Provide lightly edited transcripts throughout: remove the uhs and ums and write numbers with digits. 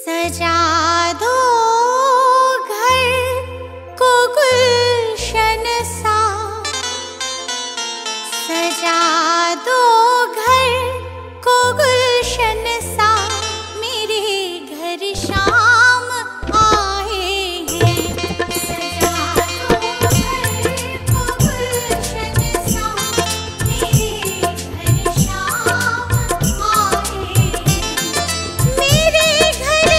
सजा दो घर को गुलशन सा, सजा दो घर को गुलशन सा, मेरे घर शाम आए हैं। सजा दो घर को गुलशन सा, मेरे घर शाम आए हैं। मेरे घर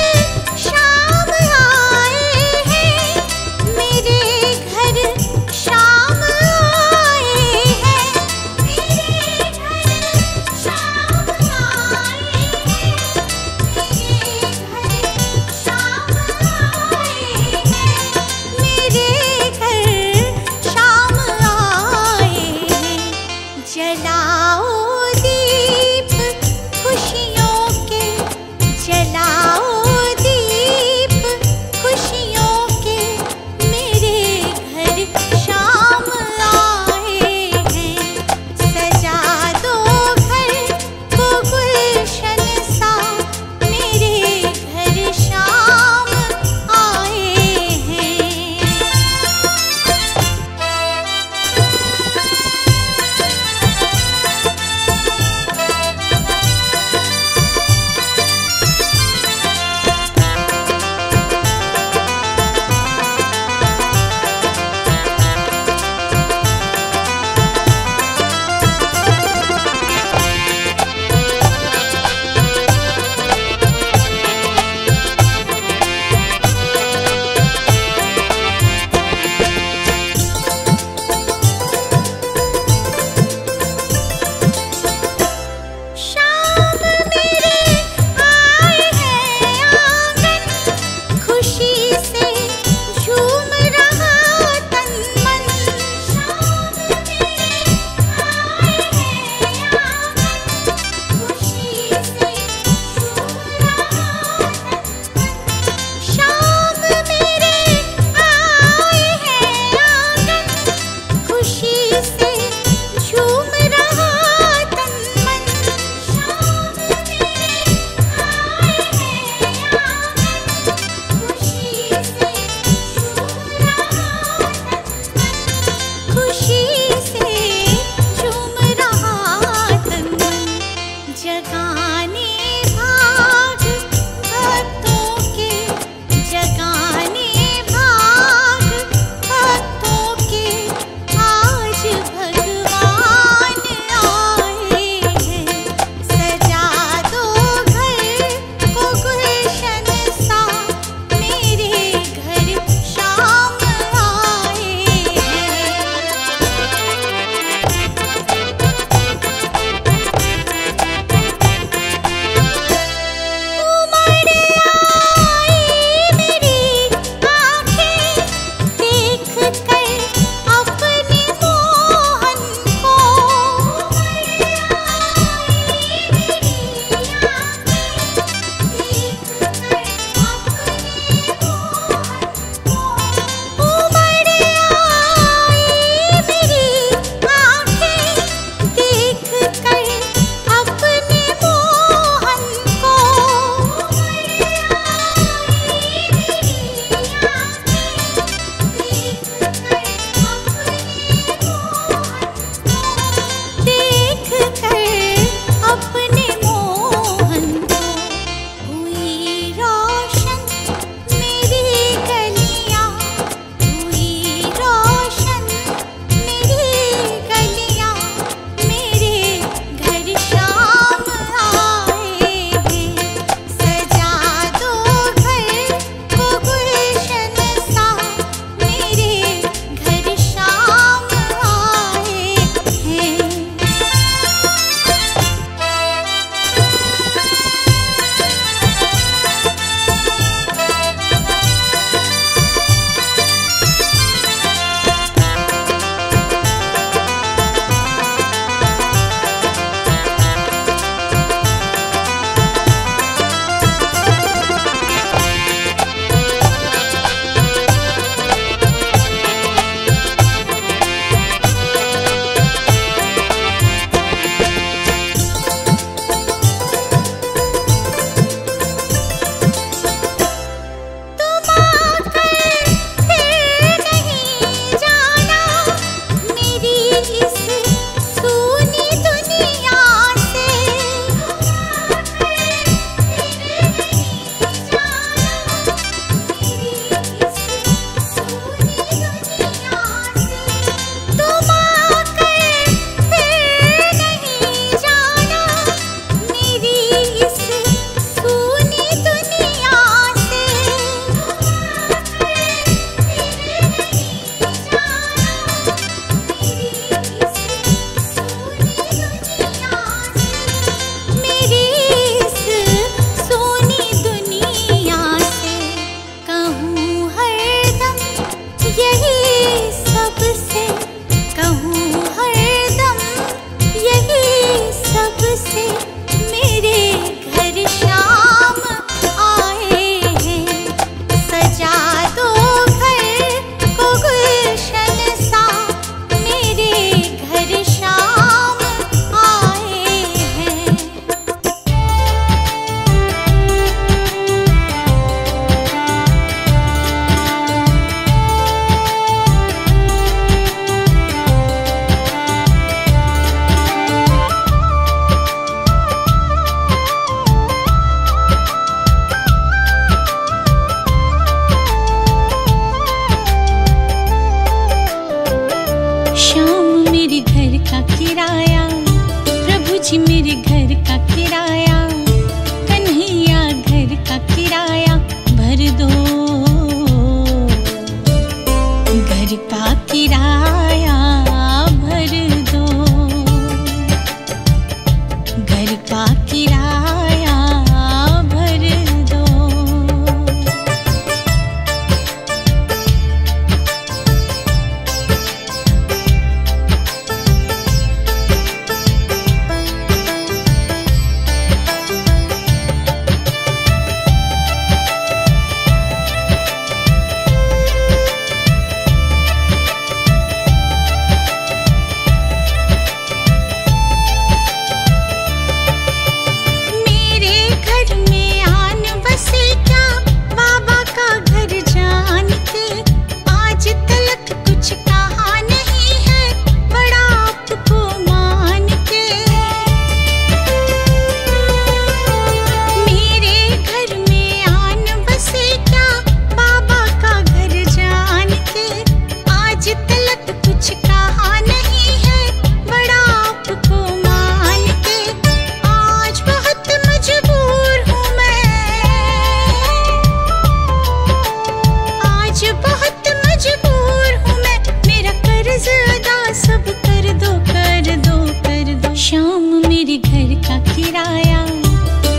किराया,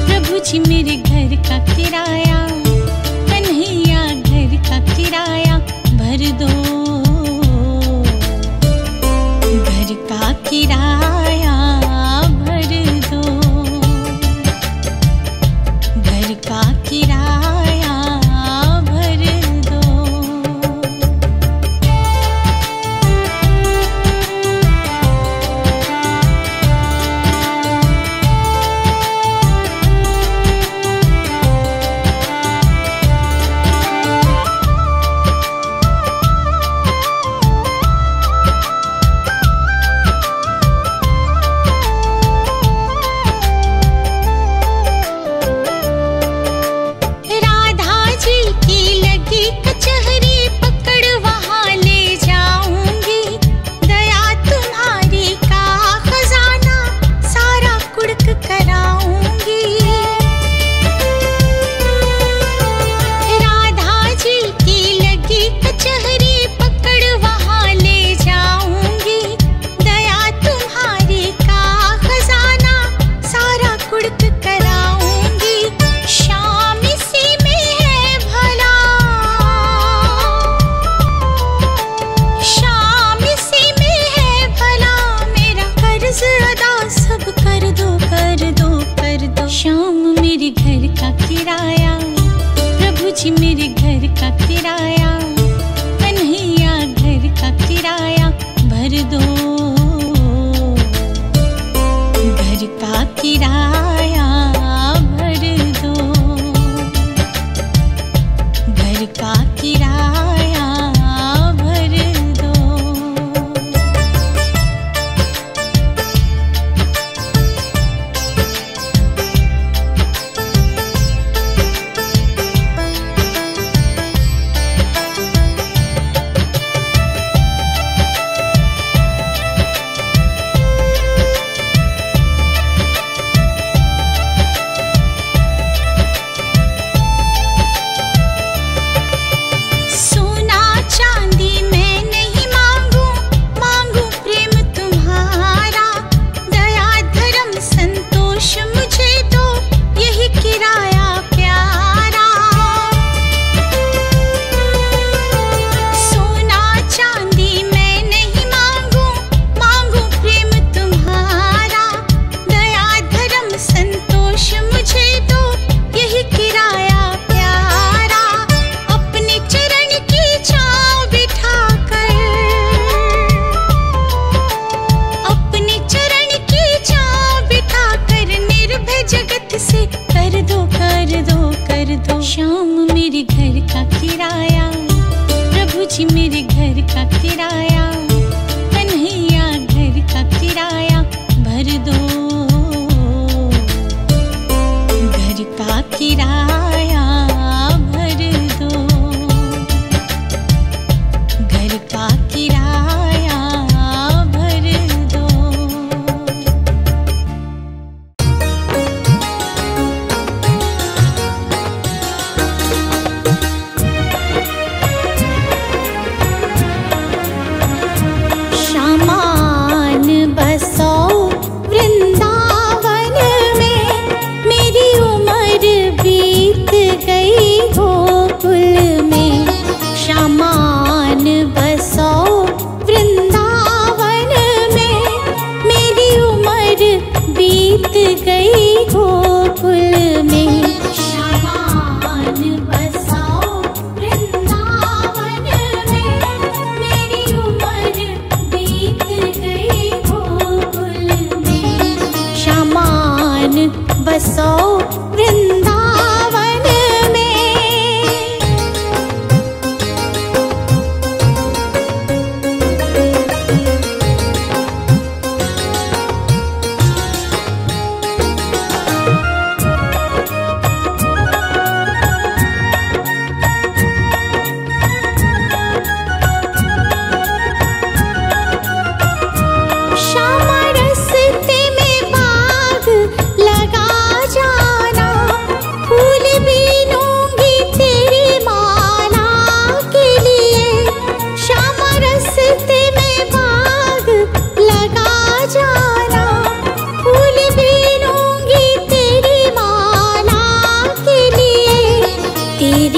प्रभु जी मेरे घर का किराया, कन्हैया घर का किराया भर दो, घर का किराया भर दो, घर का किराया भर दो। श्याम मेरे घर का किराया, प्रभु जी मेरे घर का किराया, कन्हैया घर का किराया भर दो, घर का किराया भर दो, घर का किराया भर दो। श्याम मेरे घर का किराया, प्रभु जी मेरे घर का किराया, कन्हैया घर का किराया भर दो, घर का किराया भर दो, घर का किराया भर दो।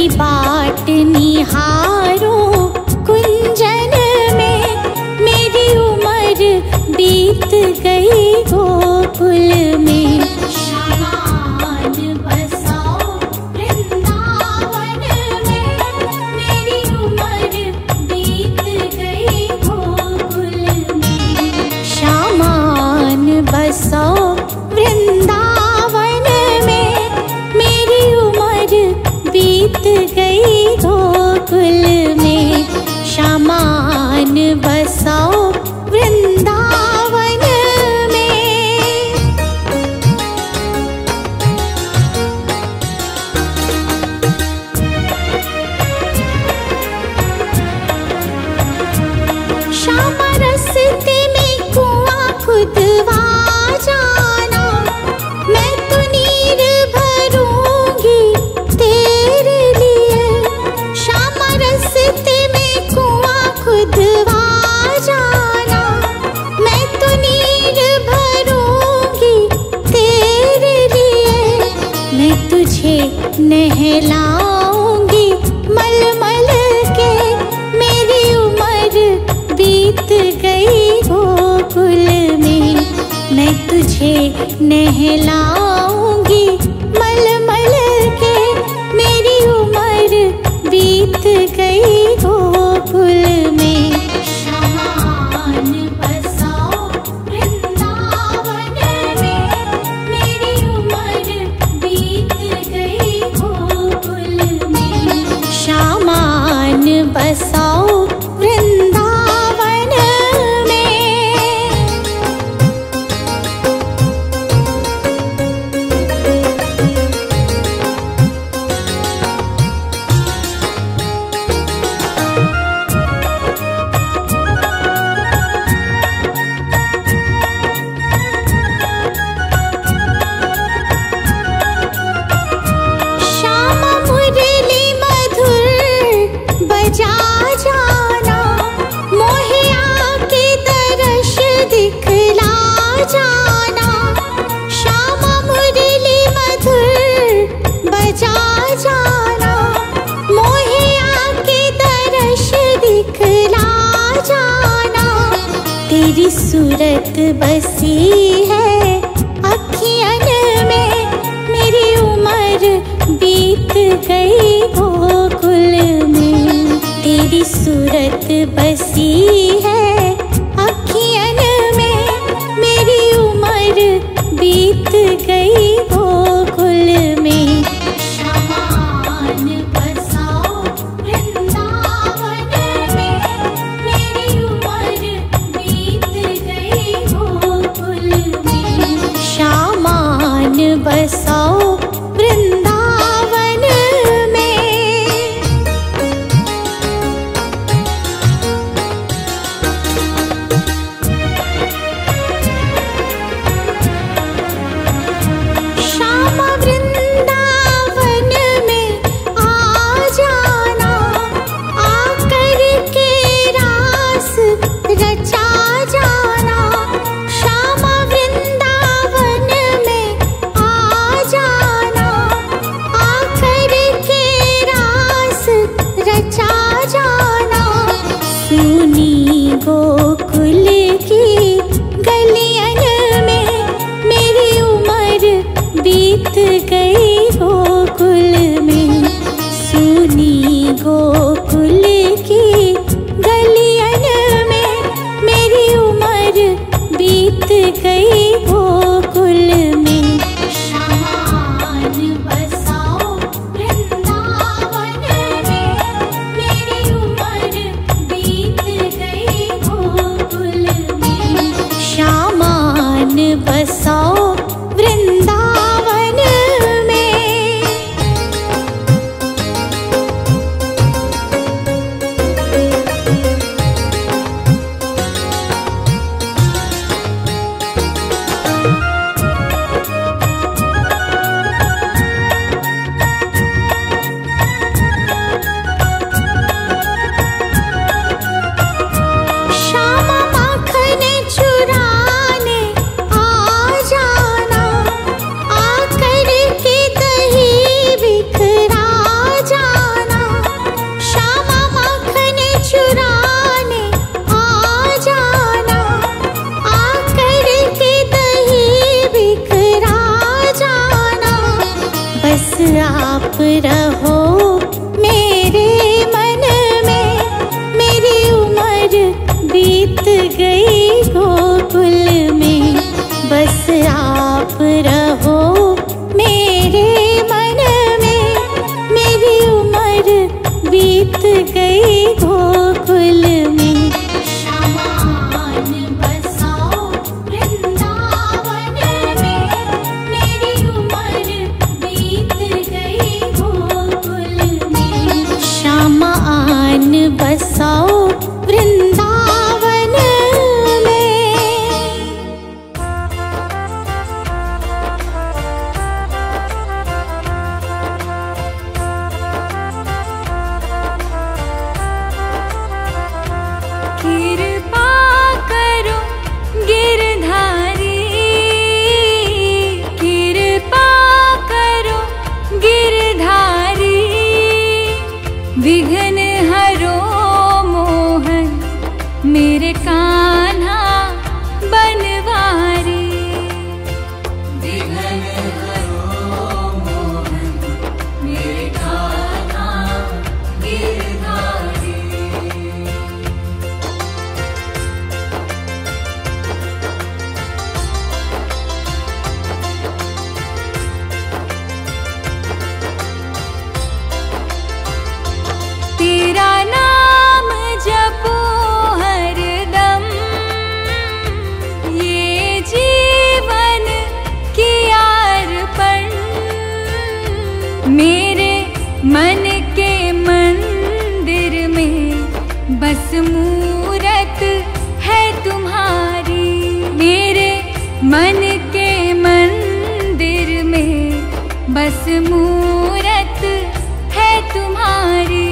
की बाट निहारूं कुंजन में, मेरी उम्र बीत गई गोकुल में। शामान बसाओ वृंदावन में, मेरी उम्र बीत गई गोकुल में। शामान बसाओ वृंदावन में, मेरी उम्र बीत गई गोकुल में। शामान बसाओ वृंदावन में। श्याम रस्ते में कुआं खुदवा जाना, मैं तो नीर भरूंगी तेरे लिए। श्याम रस्ते में कुआं खुदवा जाना, मैं तो नीर भरूंगी तेरे लिए। मैं तुझे नहलाऊंगी मल मल के, मेरी उम्र बीत गई गोकुल में। मैं तुझे नहलाऊंगी मल मल के, मेरी उम्र बीत गई गोकुल में। शामान बसाओ वृंदावन में, मेरी उम्र बीत गई गोकुल में। शामान बसाओ वृंदावन में। श्याम मुरली मधुर बजा जाना, मोहे आके दर्श दिखला जाना। श्याम मुरली मधुर बजा जाना, मोहे आके दर्श दिखला जाना। तेरी सूरत बसी है अखियन में, मेरी उम्र बीत गई गोकुल में। तेरी सूरत बसी है अखियन में, मेरी उम्र बीत गई गोकुल में। शामान बसाओ वृंदावन में, मेरी उम्र बीत गई गोकुल में। शामान बसाओ वृंदावन में। रहो मेरे मन में। मेरी उम्र बीत गई गोकुल में, बस आप रहो मेरे मन में। मेरी उम्र बीत गई गोकुल में। श्यामान बसाओ वृंदावन में। मेरी उम्र बीत गई गोकुल में। श्यामान बसाओ वृंदावन में। कृपा करो गिरधारी, कृपा करो गिरधारी। विघ्न हरो मोहन मेरे कान्हा बनवारी। विघ्न हरो मोहन मेरे कान्हा गिरधारी। तेरा नाम जपो हरदम, ये जीवन की अर्पण। मेरे मन के मंदिर में बस मूरत है तुम्हारी। मेरे मन के मंदिर में बस मूरत है तुम्हारी।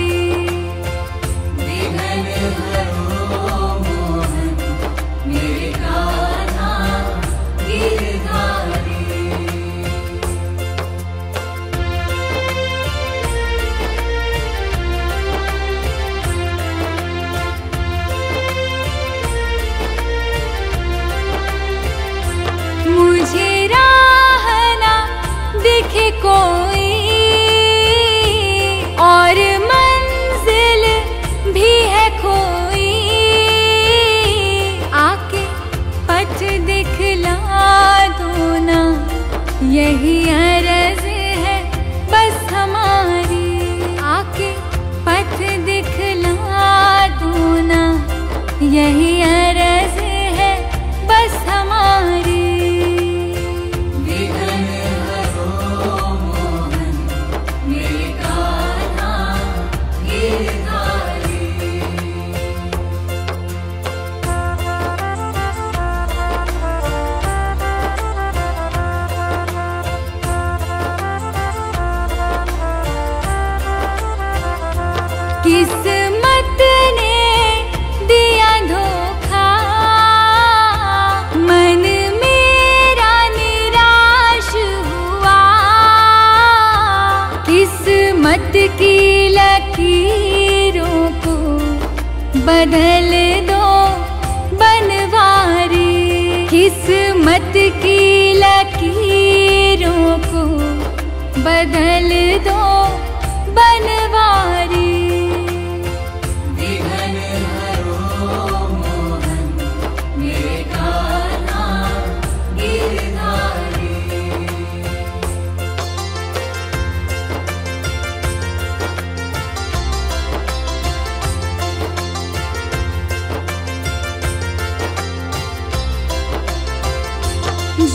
मुझे राह ना दिखे कोई और मंजिल भी है खोई। आके पथ दिखला दो ना, यही अर्ज है बस हमारी। आके पथ दिखला दो ना, यही अर्ज है बस हमारी। किस्मत ने दिया धोखा, मन मेरा निराश हुआ। किस्मत की लकीरों को बदल दो बनवारी। किस्मत की लकीरों को बदल दो बनवारी।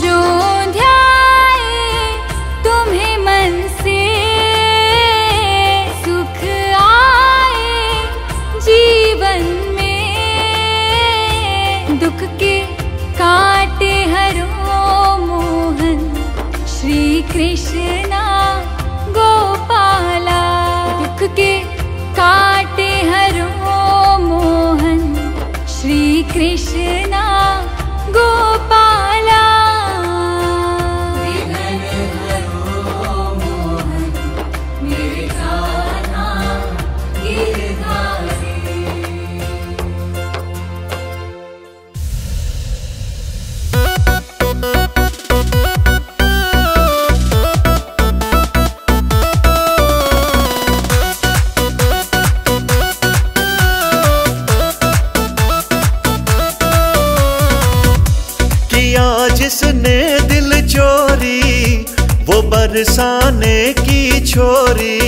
जो ध्याए तुम्हें मन से, सुख आए जीवन में। दुख के काटे हरो मोहन श्री कृष्णा गोपाला। दुख के काटे हरो मोहन श्री कृष्णा गोपाला। बरसाने की छोरी,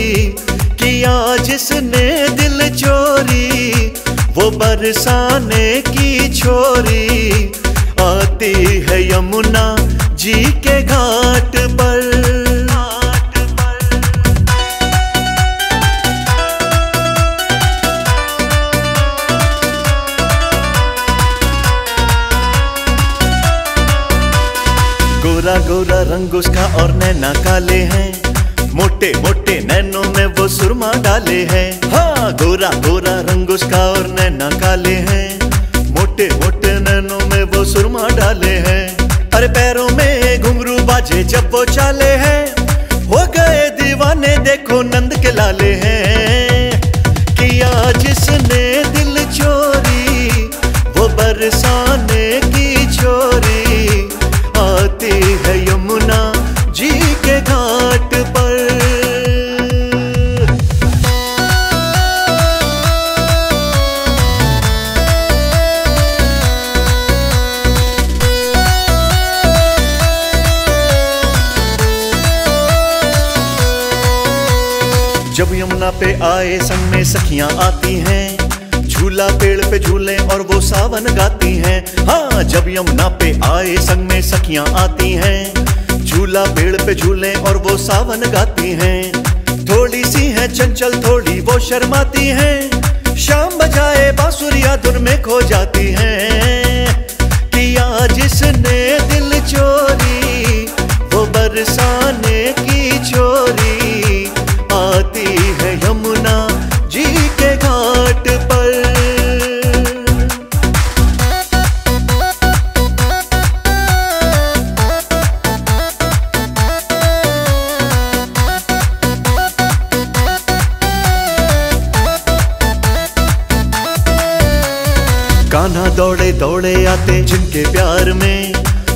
किया जिसने दिल चोरी। वो बरसाने की छोरी आती है यमुना जी के घाट पर। गोरा गोरा रंग उसका और नैना काले हैं, मोटे मोटे नैनों में वो सुरमा डाले हैं। हाँ, गोरा गोरा रंग उसका और नैना काले हैं, मोटे मोटे नैनों में वो सुरमा डाले हैं। अरे पैरों में घुंघरू बाजे जब वो चाले हैं, हो गए दीवाने देखो नंद के लाले हैं। किया जिसने दिल चोरी, वो बरसाने की छोरी आती है यमुना जी के घाट पर। जब यमुना पे आए संग में सखियां आती हैं, झूला पेड़ पे झूले और वो सावन गाती हैं। हाँ, जब यमुना पे आए संग में सखियां आती हैं, झूला पेड़ पे झूले और वो सावन गाती हैं। थोड़ी सी है चंचल थोड़ी वो शर्माती हैं, शाम बजाए बांसुरिया धुन में खो जाती हैं। किया जिसने दिल चोरी, वो बरसाने की छोरी आती है यमुना जी के घाट पर। कान्हा दौड़े दौड़े आते जिनके प्यार में,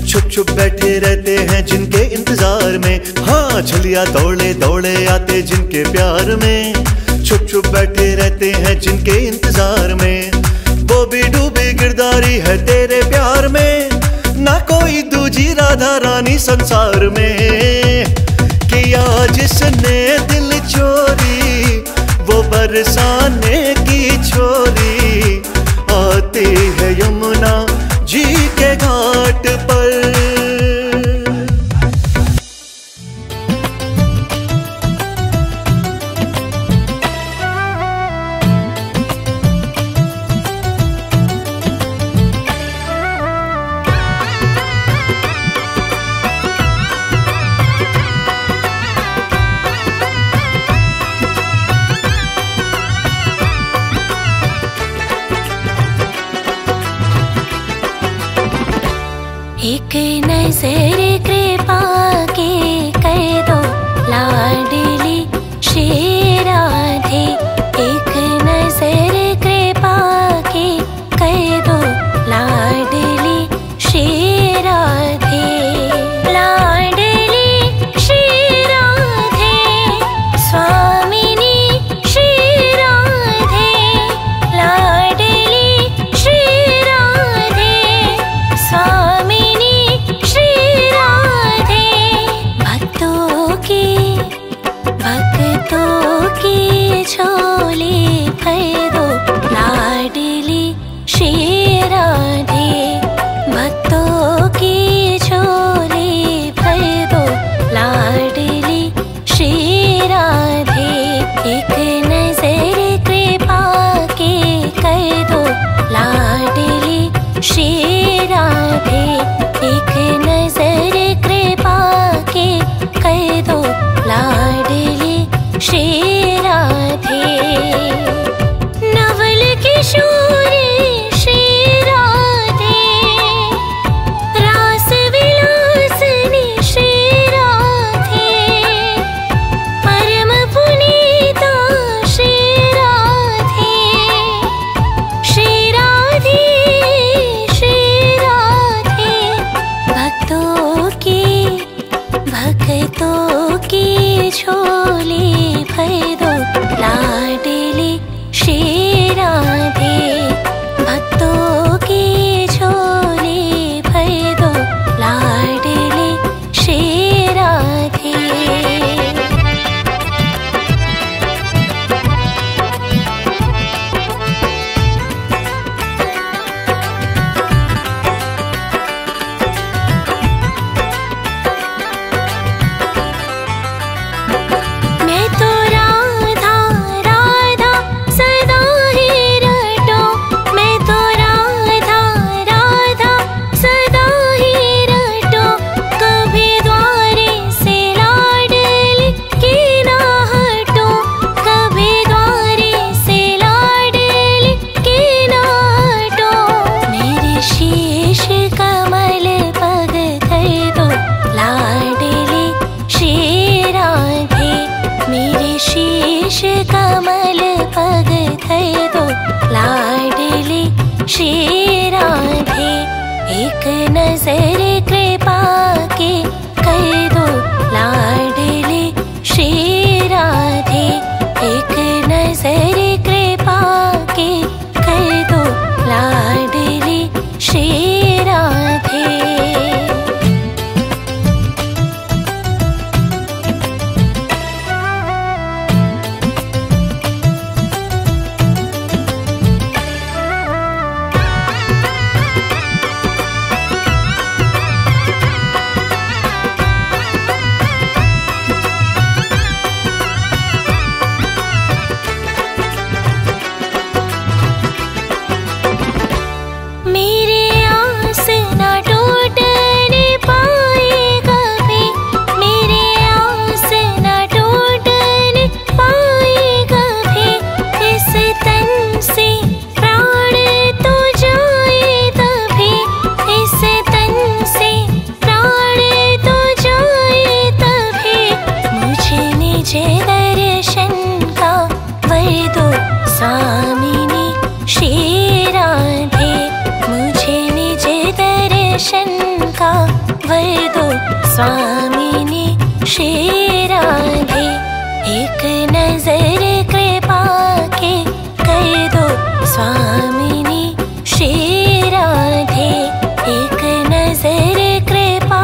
छुप छुप बैठे रहते हैं जिनके इंतजार में। हाँ, झलिया दौड़े दौड़े आते जिनके प्यार में, छुप छुप बैठे रहते हैं जिनके इंतजार में। वो भी डूबी गिरदारी है तेरे प्यार में, ना कोई दूजी राधा रानी संसार में। किया जिसने दिल चोरी, वो बरसाने की छोरी आती है यमुना जी के घाट पर। एक नजर कृपा के कर दो लाडली श्री राधे। एक नजर कृपा के कर दो लाडली श्री राधे। लाडली श्री राधे स्वामिनी श्री राधे। लाडली श्री राधे स्वामिनी श्री राधे। भक्तों की झोली भर दो लाडली श्री राधे। भक्तों की झोली भर दो लाडली श्री राधे। एक नजर कृपा के कर दो लाडली श्री राधे। एक नजर कृपा के कर दो लाडली श्री राधे। नवल किशोरी श्री राधे, रास विलासनी श्री राधे। परम पुनीता श्री राधे। श्री राधे श्री राधे। भक्तों की झोली भर कमल पग धर दो लाडली श्री राधे। एक नजर कृपा की कर दो लाडली श्री राधे। एक नजर कृपा की कर दो लाडली श्री राधे। स्वामिनी श्री राधे। एक नजर कृपा के कर दो स्वामिनी श्री राधे। एक नजर कृपा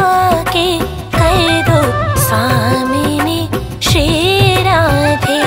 के कर दो स्वामिनी श्री राधे।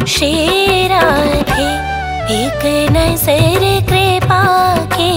श्री राधे। एक नजर कृपा के